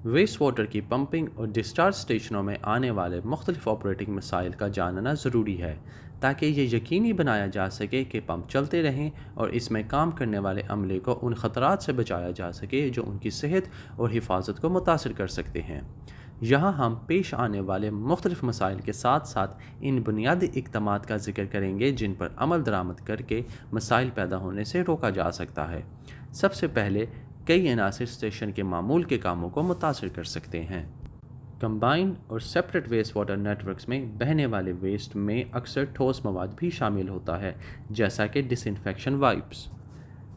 Waste water کی pumping اور discharge اسٹیشنوں میں آنے والے مختلف آپریٹنگ مسائل کا جاننا ضروری ہے تاکہ یہ یقینی بنایا جا سکے کہ پمپ چلتے رہیں اور اس میں کام کرنے والے عملے کو ان خطرات سے بچایا جا سکے جو ان کی صحت اور حفاظت کو متاثر کر سکتے ہیں۔ یہاں ہم پیش آنے والے مختلف مسائل کے ساتھ ساتھ ان بنیادی اقدامات کا ذکر کریں گے جن پر عمل درآمد کر کے مسائل پیدا ہونے سے روکا جا سکتا ہے۔ سب سے پہلے کئی عناصر اسٹیشن کے معمول کے کاموں کو متاثر کر سکتے ہیں۔ کمبائنڈ اور separate waste water networks میں بہنے والے ویسٹ میں اکثر ٹھوس مواد بھی شامل ہوتا ہے، جیسا کہ ڈس انفیکشن وائپس۔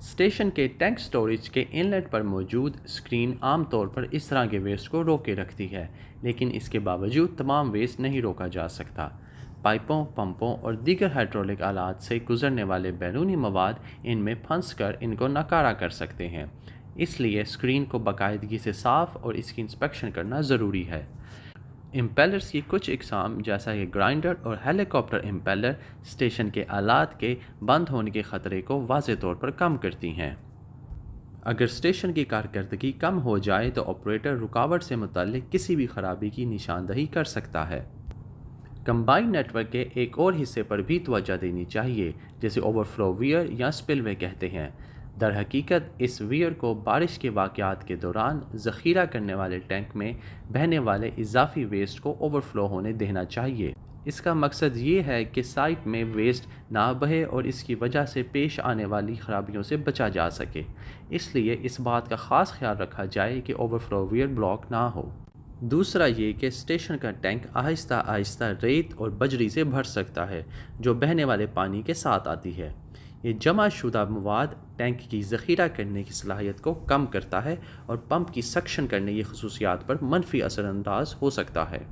اسٹیشن کے ٹینک سٹوریج کے انلیٹ پر موجود اسکرین عام طور پر اس طرح کے ویسٹ کو روک کے رکھتی ہے، لیکن اس کے باوجود تمام ویسٹ نہیں روکا جا سکتا۔ پائپوں، پمپوں اور دیگر ہائیڈرولک آلات سے گزرنے والے بیرونی مواد ان میں پھنس کر ان کو ناکارہ کر سکتے ہیں، اس لیے اسکرین کو باقاعدگی سے صاف اور اس کی انسپیکشن کرنا ضروری ہے۔ امپیلرز کی کچھ اقسام جیسا کہ گرائنڈر اور ہیلی کاپٹر امپیلر اسٹیشن کے آلات کے بند ہونے کے خطرے کو واضح طور پر کم کرتی ہیں۔ اگر اسٹیشن کی کارکردگی کم ہو جائے تو آپریٹر رکاوٹ سے متعلق کسی بھی خرابی کی نشاندہی کر سکتا ہے۔ کمبائنڈ نیٹ ورک کے ایک اور حصے پر بھی توجہ دینی چاہیے جسے اوور فلو ویئر یا سپل وے کہتے ہیں۔ در حقیقت اس ویئر کو بارش کے واقعات کے دوران ذخیرہ کرنے والے ٹینک میں بہنے والے اضافی ویسٹ کو اوور فلو ہونے دینا چاہیے۔ اس کا مقصد یہ ہے کہ سائٹ میں ویسٹ نہ بہے اور اس کی وجہ سے پیش آنے والی خرابیوں سے بچا جا سکے، اس لیے اس بات کا خاص خیال رکھا جائے کہ اوور فلو ویئر بلاک نہ ہو۔ دوسرا یہ کہ اسٹیشن کا ٹینک آہستہ آہستہ ریت اور بجری سے بھر سکتا ہے جو بہنے والے پانی کے ساتھ آتی ہے۔ یہ جمع شدہ مواد ٹینک کی ذخیرہ کرنے کی صلاحیت کو کم کرتا ہے اور پمپ کی سکشن کرنے کی خصوصیات پر منفی اثر انداز ہو سکتا ہے۔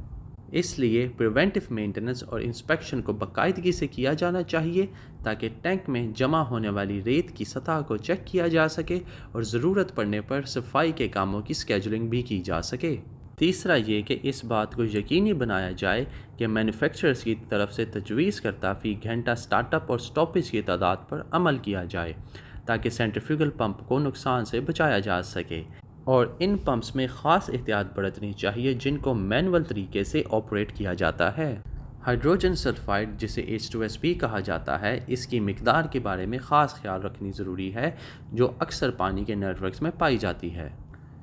اس لیے پریونٹیو مینٹیننس اور انسپیکشن کو باقاعدگی سے کیا جانا چاہیے تاکہ ٹینک میں جمع ہونے والی ریت کی سطح کو چیک کیا جا سکے اور ضرورت پڑنے پر صفائی کے کاموں کی سکیجولنگ بھی کی جا سکے۔ تیسرا یہ کہ اس بات کو یقینی بنایا جائے کہ مینوفیکچررز کی طرف سے تجویز کردہ فی گھنٹہ سٹارٹ اپ اور سٹاپیج کی تعداد پر عمل کیا جائے تاکہ سینٹریفیوگل پمپ کو نقصان سے بچایا جا سکے، اور ان پمپس میں خاص احتیاط برتنی چاہیے جن کو مینول طریقے سے آپریٹ کیا جاتا ہے۔ ہائیڈروجن سلفائڈ جسے H2S بھی کہا جاتا ہے، اس کی مقدار کے بارے میں خاص خیال رکھنی ضروری ہے جو اکثر پانی کے نیٹ ورکس میں پائی جاتی ہے۔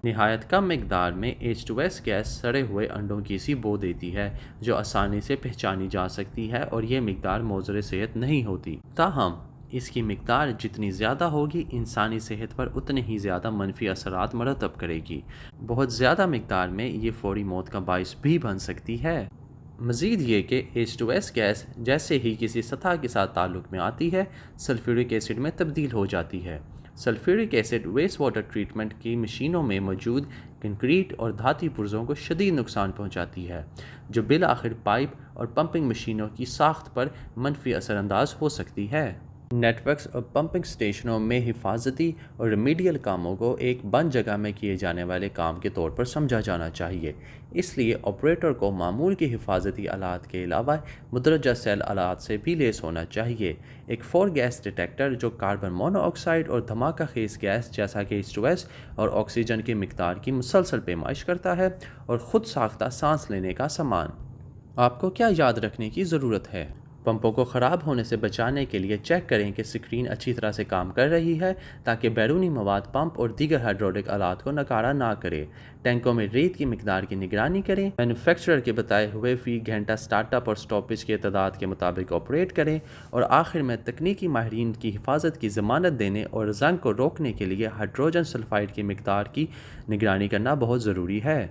نہایت کم مقدار میں H2S گیس سڑے ہوئے انڈوں کی سی بو دیتی ہے جو آسانی سے پہچانی جا سکتی ہے اور یہ مقدار مضر صحت نہیں ہوتی، تاہم اس کی مقدار جتنی زیادہ ہوگی انسانی صحت پر اتنے ہی زیادہ منفی اثرات مرتب کرے گی۔ بہت زیادہ مقدار میں یہ فوری موت کا باعث بھی بن سکتی ہے۔ مزید یہ کہ H2S گیس جیسے ہی کسی سطح کے ساتھ تعلق میں آتی ہے سلفیورک ایسڈ میں تبدیل ہو جاتی ہے۔ Sulphuric acid waste water treatment کی مشینوں میں موجود کنکریٹ اور دھاتی پرزوں کو شدید نقصان پہنچاتی ہے جو بالآخر پائپ اور پمپنگ مشینوں کی ساخت پر منفی اثر انداز ہو سکتی ہے۔ نیٹ ورکس اور پمپنگ اسٹیشنوں میں حفاظتی اور ریمیڈیل کاموں کو ایک بند جگہ میں کیے جانے والے کام کے طور پر سمجھا جانا چاہیے، اس لیے آپریٹر کو معمول کے حفاظتی آلات کے علاوہ مندرجہ ذیل آلات سے بھی لیس ہونا چاہیے۔ ایک 4 گیس ڈیٹیکٹر جو کاربن مونو آکسائڈ اور دھماکہ خیز گیس جیسا کہ H2S اور آکسیجن کی مقدار کی مسلسل پیمائش کرتا ہے، اور خود ساختہ سانس لینے کا سامان۔ آپ کو کیا یاد رکھنے کی ضرورت ہے؟ پمپوں کو خراب ہونے سے بچانے کے لیے چیک کریں کہ اسکرین اچھی طرح سے کام کر رہی ہے تاکہ بیرونی مواد پمپ اور دیگر ہائیڈرولک آلات کو ناکارہ نہ کرے۔ ٹینکوں میں ریت کی مقدار کی نگرانی کریں، مینوفیکچرر کے بتائے ہوئے فی گھنٹہ سٹارٹ اپ اور سٹاپیج کے تعداد کے مطابق آپریٹ کریں، اور آخر میں تکنیکی ماہرین کی حفاظت کی ضمانت دینے اور زنگ کو روکنے کے لیے ہائیڈروجن سلفائڈ کی مقدار کی نگرانی کرنا بہت ضروری ہے۔